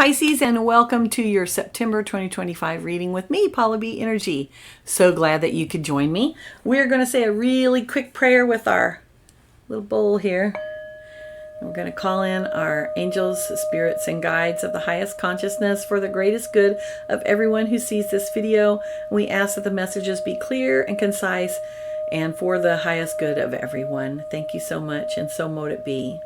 Pisces, and welcome to your September 2025 reading with me, Paula B. Energy. So glad that you could join me. We're going to say a really quick prayer with our little bowl here. We're going to call in our angels, spirits, and guides of the highest consciousness for the greatest good of everyone who sees this video. We ask that the messages be clear and concise and for the highest good of everyone. Thank you so much, and so mote it be.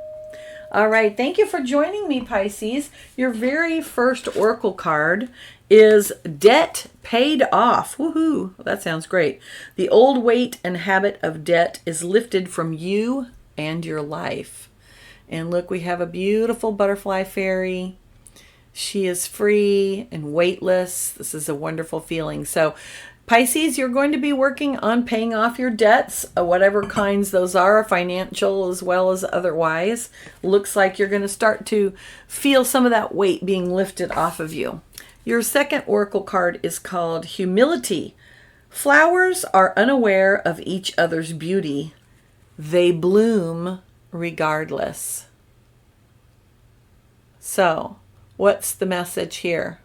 All right, thank you for joining me, Pisces. Your very first oracle card is Debt Paid Off. Woohoo, that sounds great. The old weight and habit of debt is lifted from you and your life. And look, we have a beautiful butterfly fairy. She is free and weightless. This is a wonderful feeling. So Pisces, you're going to be working on paying off your debts, whatever kinds those are, financial as well as otherwise. Looks like you're going to start to feel some of that weight being lifted off of you. Your second oracle card is called Humility. Flowers are unaware of each other's beauty. They bloom regardless. So, what's the message here?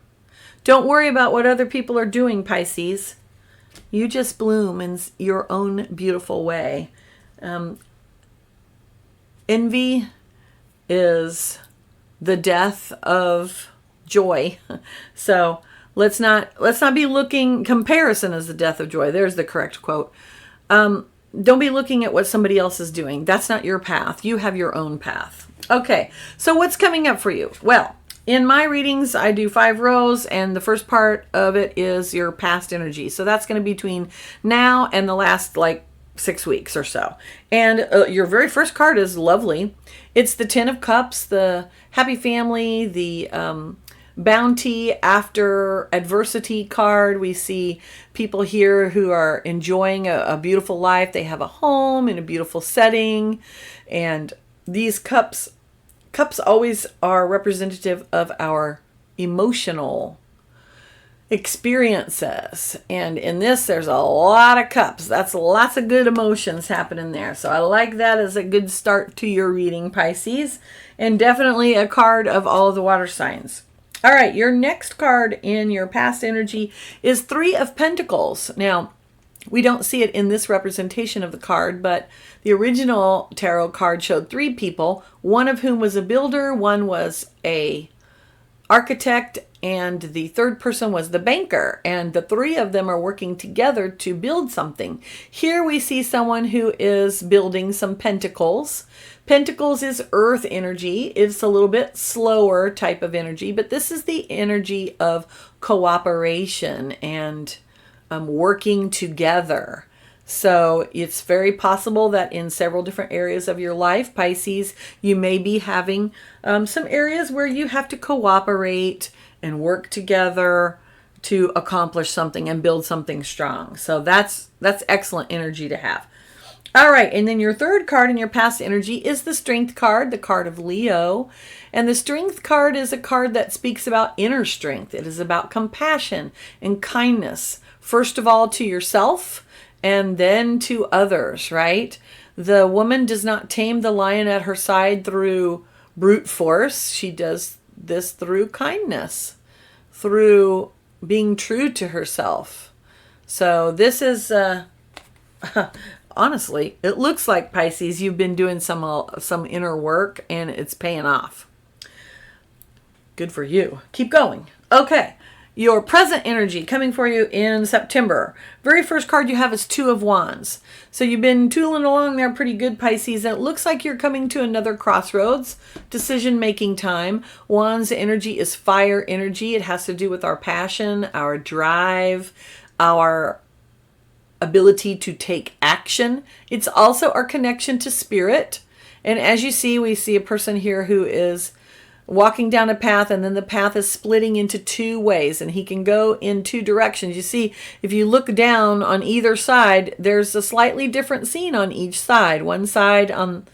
Don't worry about what other people are doing, Pisces. You just bloom in your own beautiful way. Envy is the death of joy. So let's not be looking. Comparison is the death of joy. There's the correct quote. Don't be looking at what somebody else is doing. That's not your path. You have your own path. Okay. So what's coming up for you? Well, in my readings, I do 5 rows, and the first part of it is your past energy. So that's going to be between now and the last 6 weeks or so. And your very first card is lovely. It's the Ten of Cups, the happy family, the bounty after adversity card. We see people here who are enjoying a beautiful life. They have a home in a beautiful setting. And these cups always are representative of our emotional experiences. And in this, there's a lot of cups. That's lots of good emotions happening there. So I like that as a good start to your reading, Pisces. And definitely a card of all of the water signs. All right, your next card in your past energy is 3 of Pentacles. Now, we don't see it in this representation of the card, but the original tarot card showed 3 people, one of whom was a builder, one was a architect, and the third person was the banker. And the 3 of them are working together to build something. Here we see someone who is building some pentacles. Pentacles is earth energy. It's a little bit slower type of energy, but this is the energy of cooperation and working together. So it's very possible that in several different areas of your life, Pisces, you may be having some areas where you have to cooperate and work together to accomplish something and build something strong. So that's excellent energy to have. All right, and then your third card in your past energy is the Strength card, the card of Leo. And the Strength card is a card that speaks about inner strength. It is about compassion and kindness. First of all, to yourself, and then to others, right? The woman does not tame the lion at her side through brute force. She does this through kindness, through being true to herself. So this is, honestly, it looks like, Pisces, you've been doing some inner work, and it's paying off. Good for you. Keep going. Okay. Your present energy coming for you in September. Very first card you have is 2 of Wands. So you've been tooling along there pretty good, Pisces. And it looks like you're coming to another crossroads, decision-making time. Wands energy is fire energy. It has to do with our passion, our drive, our ability to take action. It's also our connection to spirit. And as you see, we see a person here who is walking down a path, and then the path is splitting into 2 ways, and he can go in 2 directions. You see, if you look down on either side, there's a slightly different scene on each side. One side, on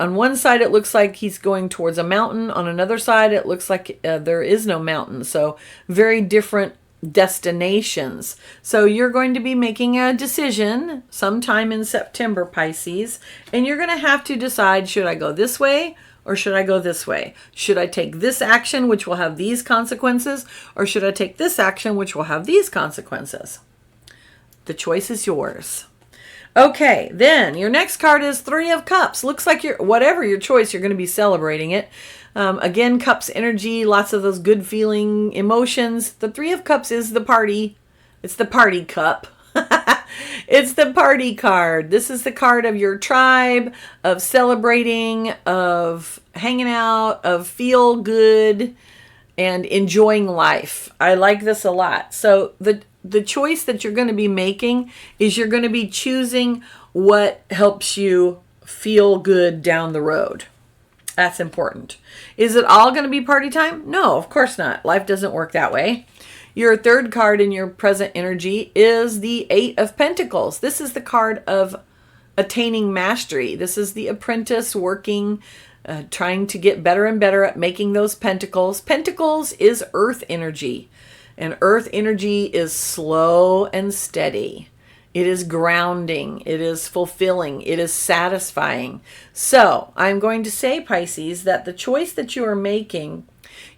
one side, it looks like he's going towards a mountain. On another side, it looks like there is no mountain. So very different destinations. So you're going to be making a decision sometime in September, Pisces, and you're going to have to decide, should I go this way or should I go this way? Should I take this action, which will have these consequences, or should I take this action, which will have these consequences? The choice is yours. Okay, then your next card is Three of Cups. Looks like whatever your choice, you're going to be celebrating it. Again, Cups energy, lots of those good feeling emotions. The Three of Cups is the party. It's the party cup. It's the party card. This is the card of your tribe, of celebrating, of hanging out, of feel good and enjoying life. I like this a lot. So the choice that you're going to be making is you're going to be choosing what helps you feel good down the road. That's important. Is it all going to be party time? No, of course not. Life doesn't work that way. Your third card in your present energy is the Eight of Pentacles. This is the card of attaining mastery. This is the apprentice working, trying to get better and better at making those pentacles. Pentacles is earth energy, and earth energy is slow and steady. It is grounding. It is fulfilling. It is satisfying. So I'm going to say, Pisces, that the choice that you are making,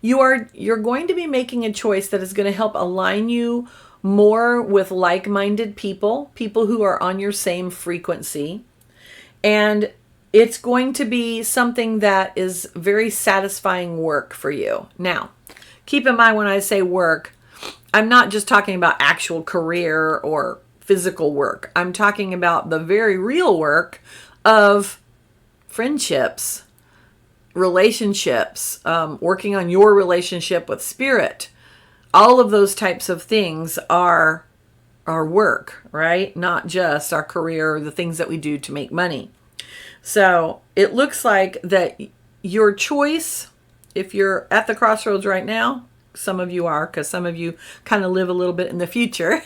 you're going to be making a choice that is going to help align you more with like-minded people who are on your same frequency. And it's going to be something that is very satisfying work for you. Now, keep in mind when I say work, I'm not just talking about actual career or physical work. I'm talking about the very real work of friendships, relationships, working on your relationship with spirit. All of those types of things are our work, right? Not just our career or the things that we do to make money. So it looks like that your choice, if you're at the crossroads right now, some of you are, because some of you kind of live a little bit in the future,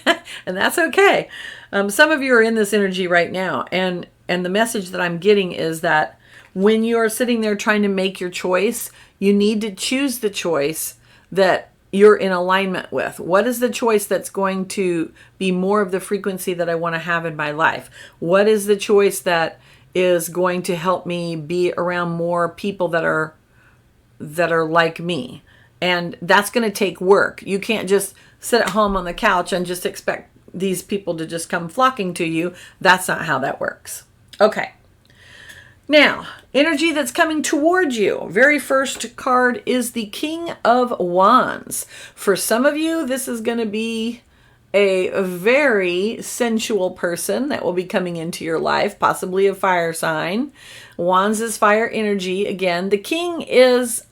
and that's okay. Some of you are in this energy right now, and the message that I'm getting is that when you're sitting there trying to make your choice, you need to choose the choice that you're in alignment with. What is the choice that's going to be more of the frequency that I want to have in my life? What is the choice that is going to help me be around more people that are like me? And that's going to take work. You can't just sit at home on the couch and just expect these people to just come flocking to you. That's not how that works. Okay. Now, energy that's coming towards you. Very first card is the King of Wands. For some of you, this is going to be a very sensual person that will be coming into your life, possibly a fire sign. Wands is fire energy. Again, the king is,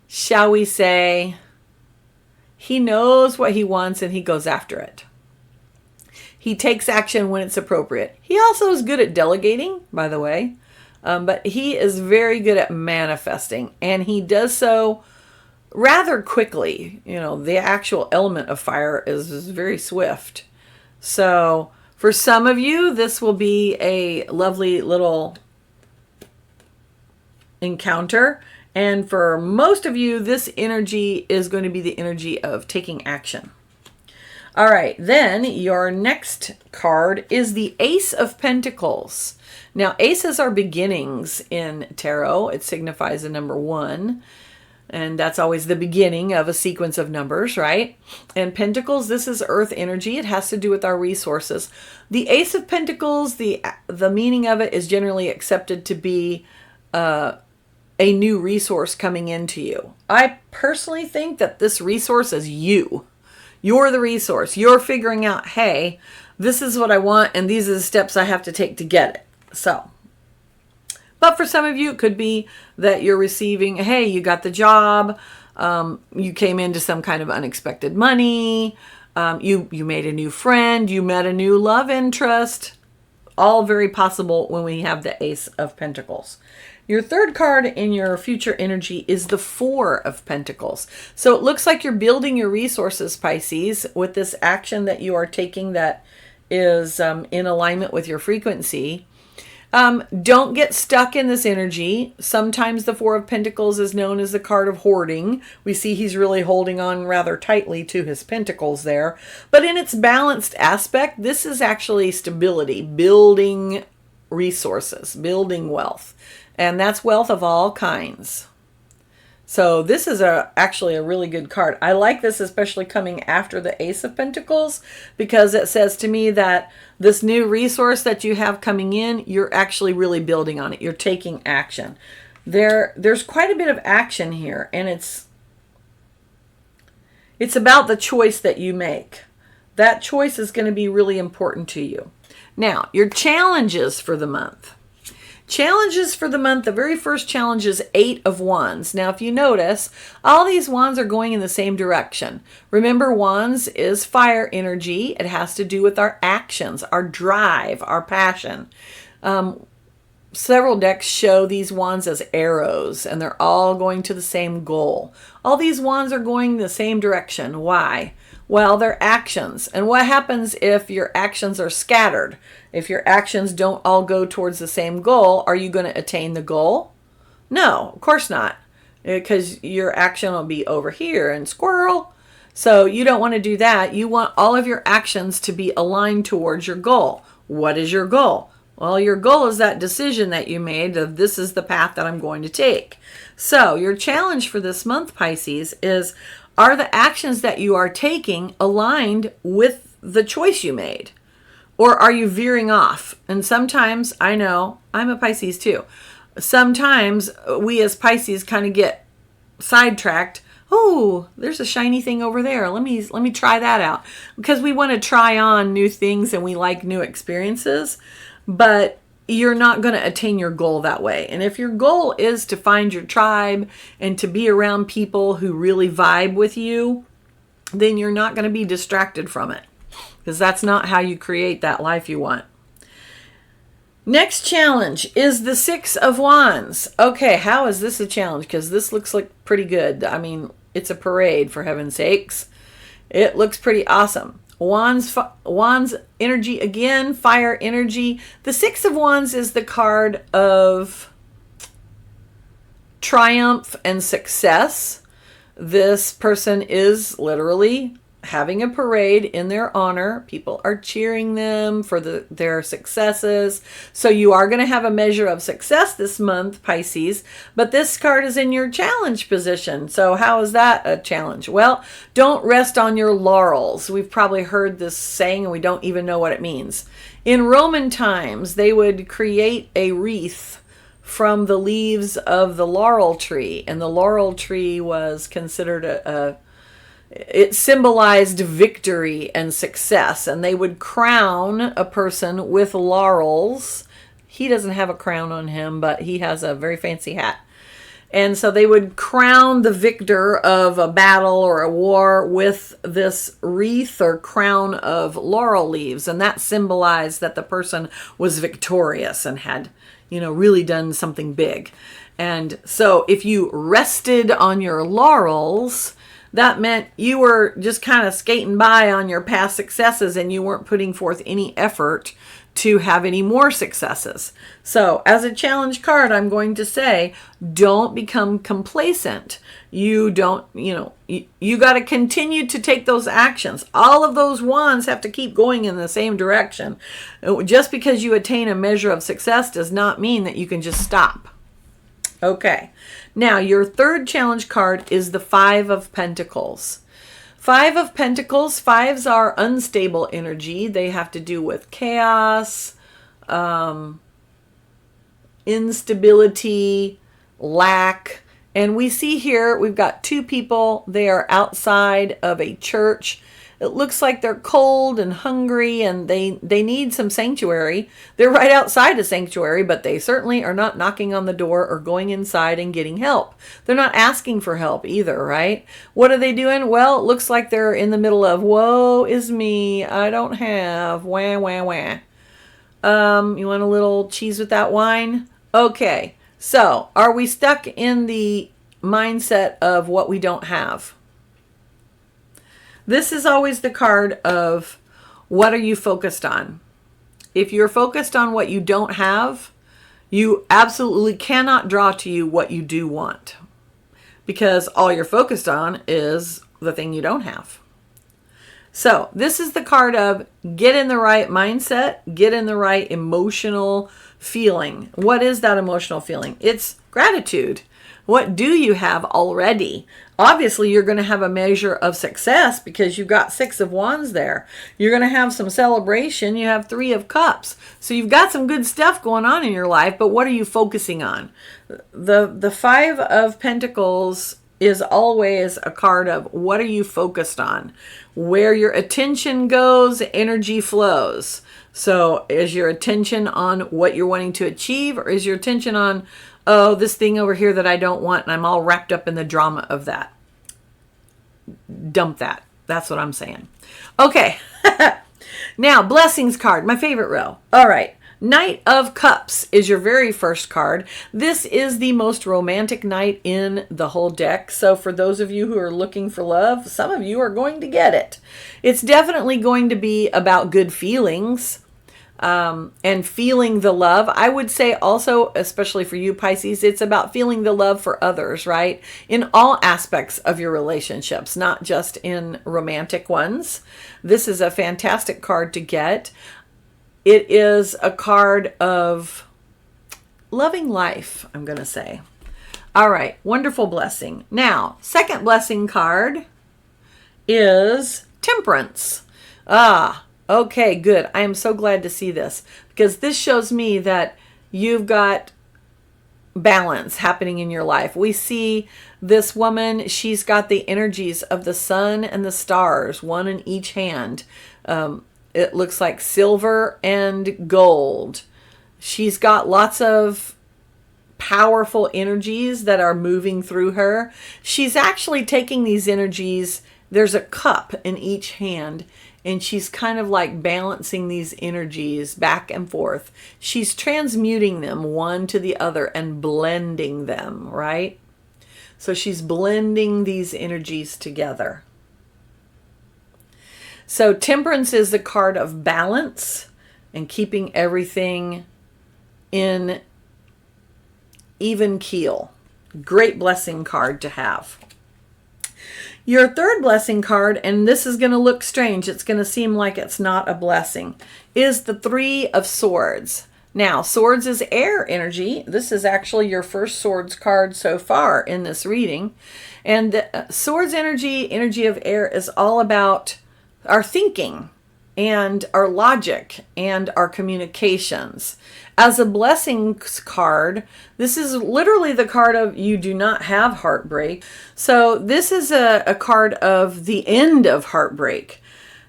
shall we say, he knows what he wants and he goes after it. He takes action when it's appropriate. He also is good at delegating, by the way, but he is very good at manifesting, and he does so rather quickly. You know, the actual element of fire is very swift. So for some of you, this will be a lovely little encounter. And for most of you, this energy is going to be the energy of taking action. All right, then your next card is the Ace of Pentacles. Now, aces are beginnings in tarot. It signifies a number 1. And that's always the beginning of a sequence of numbers, right? And Pentacles, this is earth energy. It has to do with our resources. The Ace of Pentacles, the meaning of it is generally accepted to be a new resource coming into you. I personally think that this resource is you. You're the resource. You're figuring out, hey, this is what I want, and these are the steps I have to take to get it. So, but for some of you, it could be that you're receiving, hey, you got the job, you came into some kind of unexpected money, you made a new friend, you met a new love interest. All very possible when we have the Ace of Pentacles. Your third card in your future energy is the Four of Pentacles. So it looks like you're building your resources, Pisces, with this action that you are taking that is in alignment with your frequency. Don't get stuck in this energy. Sometimes the Four of Pentacles is known as the card of hoarding. We see he's really holding on rather tightly to his pentacles there. But in its balanced aspect, this is actually stability, building resources, building wealth. and that's wealth of all kinds. So this is actually a really good card. I like this, especially coming after the Ace of Pentacles, because it says to me that this new resource that you have coming in, you're actually really building on it. You're taking action. There's quite a bit of action here, and it's about the choice that you make. That choice is going to be really important to you. Now, your challenges for the month. Challenges for the month, the very first challenge is 8 of Wands. Now, if you notice, all these wands are going in the same direction. Remember, Wands is fire energy. It has to do with our actions, our drive, our passion. Several decks show these wands as arrows, and they're all going to the same goal. All these wands are going the same direction. Why? Well, they're actions. And what happens if your actions are scattered? If your actions don't all go towards the same goal, are you going to attain the goal? No, of course not, because your action will be over here and squirrel. So you don't want to do that. You want all of your actions to be aligned towards your goal. What is your goal? Well, your goal is that decision that you made of this is the path that I'm going to take. So your challenge for this month, Pisces, is are the actions that you are taking aligned with the choice you made? Or are you veering off? And sometimes, I know, I'm a Pisces too. Sometimes we as Pisces kind of get sidetracked. Oh, there's a shiny thing over there. Let me try that out. Because we want to try on new things and we like new experiences. But you're not going to attain your goal that way. And if your goal is to find your tribe and to be around people who really vibe with you, then you're not going to be distracted from it, because that's not how you create that life you want. Next challenge is the 6 of Wands. Okay, how is this a challenge? Because this looks like pretty good. I mean, it's a parade, for heaven's sakes. It looks pretty awesome. Wands energy again, fire energy. The 6 of Wands is the card of triumph and success. This person is literally having a parade in their honor. People are cheering them for their successes. So you are going to have a measure of success this month, Pisces, but this card is in your challenge position. So how is that a challenge? Well, don't rest on your laurels. We've probably heard this saying and we don't even know what it means. In Roman times, they would create a wreath from the leaves of the laurel tree, and the laurel tree was considered it symbolized victory and success, and they would crown a person with laurels. He doesn't have a crown on him, but he has a very fancy hat. And so they would crown the victor of a battle or a war with this wreath or crown of laurel leaves, and that symbolized that the person was victorious and had, really done something big. And so if you rested on your laurels, that meant you were just kind of skating by on your past successes and you weren't putting forth any effort to have any more successes. So as a challenge card, I'm going to say, don't become complacent. You got to continue to take those actions. All of those wands have to keep going in the same direction. Just because you attain a measure of success does not mean that you can just stop. Okay, now your third challenge card is the 5 of Pentacles. 5 of Pentacles, 5s are unstable energy. They have to do with chaos, instability, lack. And we see here, we've got 2 people. They are outside of a church. It looks like they're cold and hungry and they need some sanctuary. They're right outside a sanctuary, but they certainly are not knocking on the door or going inside and getting help. They're not asking for help either, right? What are they doing? Well, it looks like they're in the middle of, woe is me, I don't have, wah, wah, wah. You want a little cheese with that wine? Okay, so are we stuck in the mindset of what we don't have? This is always the card of what are you focused on? If you're focused on what you don't have, you absolutely cannot draw to you what you do want, because all you're focused on is the thing you don't have. So this is the card of get in the right mindset, get in the right emotional, feeling. What is that emotional feeling? It's gratitude. What do you have already? Obviously, you're going to have a measure of success because you've got 6 of Wands there. You're going to have some celebration. You have 3 of Cups. So you've got some good stuff going on in your life, but what are you focusing on? The 5 of Pentacles is always a card of what are you focused on? Where your attention goes, energy flows. So is your attention on what you're wanting to achieve, or is your attention on, oh, this thing over here that I don't want, and I'm all wrapped up in the drama of that? Dump that. That's what I'm saying. Okay. Now, blessings card, my favorite row. All right. Knight of Cups is your very first card. This is the most romantic knight in the whole deck. So for those of you who are looking for love, some of you are going to get it. It's definitely going to be about good feelings. And feeling the love. I would say also, especially for you Pisces, it's about feeling the love for others, right? In all aspects of your relationships, not just in romantic ones. This is a fantastic card to get. It is a card of loving life, I'm going to say. All right, wonderful blessing. Now, second blessing card is Temperance. Okay, good. I am so glad to see this because this shows me that you've got balance happening in your life. We see this woman, she's got the energies of the sun and the stars, one in each hand. It looks like silver and gold. She's got lots of powerful energies that are moving through her. She's actually taking these energies, there's a cup in each hand, and she's kind of like balancing these energies back and forth. She's transmuting them one to the other and blending them, right? So she's blending these energies together. So Temperance is the card of balance and keeping everything in even keel. Great blessing card to have. Your third blessing card, and this is going to look strange, it's going to seem like it's not a blessing, is the Three of Swords. Now, Swords is air energy. This is actually your first Swords card so far in this reading. And the Swords energy, energy of air, is all about our thinking and our logic and our communications. As a blessings card, this is literally the card of you do not have heartbreak. So this is a card of the end of heartbreak.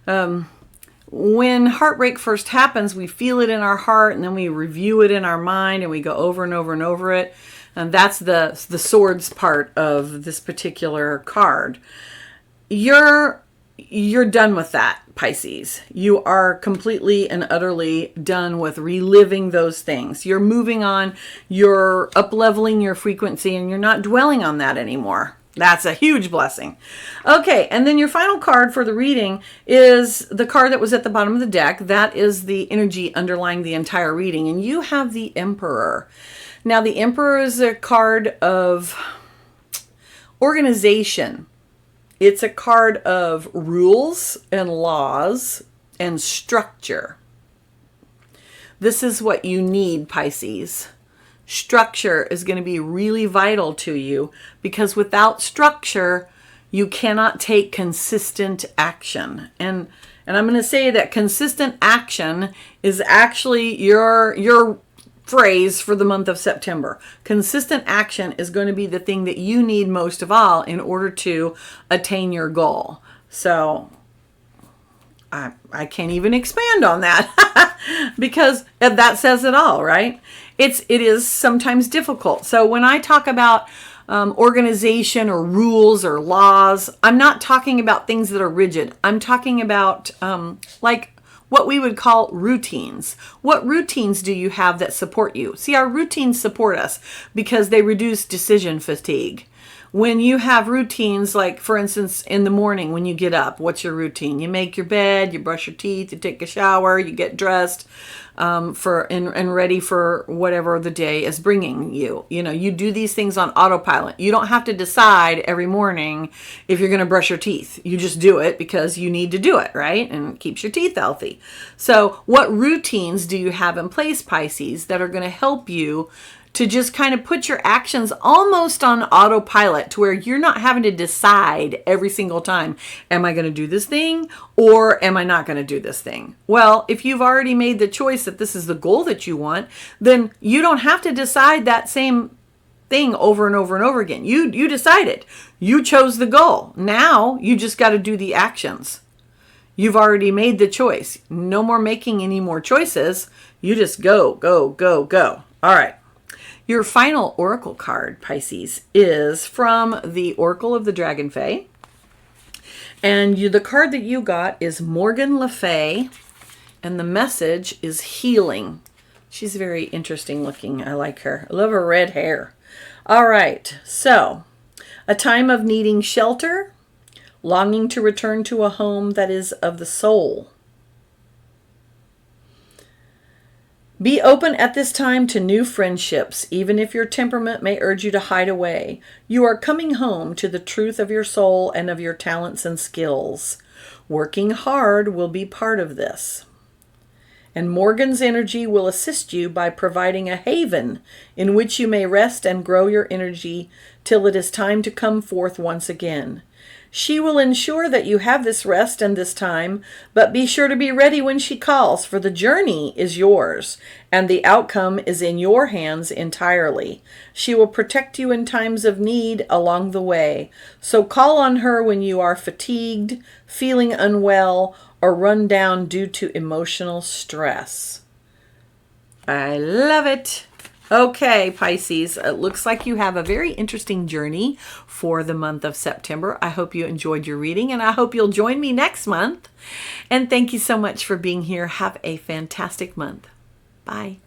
When heartbreak first happens, we feel it in our heart and then we review it in our mind and we go over and over and over it. And that's the Swords part of this particular card. You're done with that, Pisces. You are completely and utterly done with reliving those things. You're moving on, you're up-leveling your frequency, and you're not dwelling on that anymore. That's a huge blessing. Okay, and then your final card for the reading is the card that was at the bottom of the deck. That is the energy underlying the entire reading, and you have the Emperor. Now, the Emperor is a card of organization. It's a card of rules and laws and structure. This is what you need, Pisces. Structure is going to be really vital to you because without structure, you cannot take consistent action. And I'm going to say that consistent action is actually your phrase for the month of September. Consistent action is going to be the thing that you need most of all in order to attain your goal. So I can't even expand on that because that says it all, right? It is sometimes difficult. So when I talk about organization or rules or laws, I'm not talking about things that are rigid. I'm talking about like what we would call routines. What routines do you have that support you? See, our routines support us because they reduce decision fatigue. when you have routines, like for instance, in the morning when you get up, what's your routine? You make your bed, you brush your teeth, you take a shower, you get dressed and ready for whatever the day is bringing you. You know, you do these things on autopilot. You don't have to decide every morning if you're going to brush your teeth. You just do it because you need to do it, right? And it keeps your teeth healthy. So what routines do you have in place, Pisces, that are going to help you to just kind of put your actions almost on autopilot, to where you're not having to decide every single time, am I going to do this thing or am I not going to do this thing? Well, if you've already made the choice that this is the goal that you want, then you don't have to decide that same thing over and over and over again. You decided. You chose the goal. Now you just got to do the actions. You've already made the choice. No more making any more choices. You just go, go, go, go. All right. Your final oracle card, Pisces, is from the Oracle of the Dragon Fae. And the card that you got is Morgan Le Fay, and the message is healing. She's very interesting looking. I like her. I love her red hair. All right, so a time of needing shelter, longing to return to a home that is of the soul. Be open at this time to new friendships, even if your temperament may urge you to hide away. You are coming home to the truth of your soul and of your talents and skills. Working hard will be part of this. And Morgan's energy will assist you by providing a haven in which you may rest and grow your energy till it is time to come forth once again. She will ensure that you have this rest and this time, but be sure to be ready when she calls, for the journey is yours, and the outcome is in your hands entirely. She will protect you in times of need along the way, so call on her when you are fatigued, feeling unwell, or run down due to emotional stress. I love it. Okay, Pisces, it looks like you have a very interesting journey for the month of September. I hope you enjoyed your reading, and I hope you'll join me next month. And thank you so much for being here. Have a fantastic month. Bye.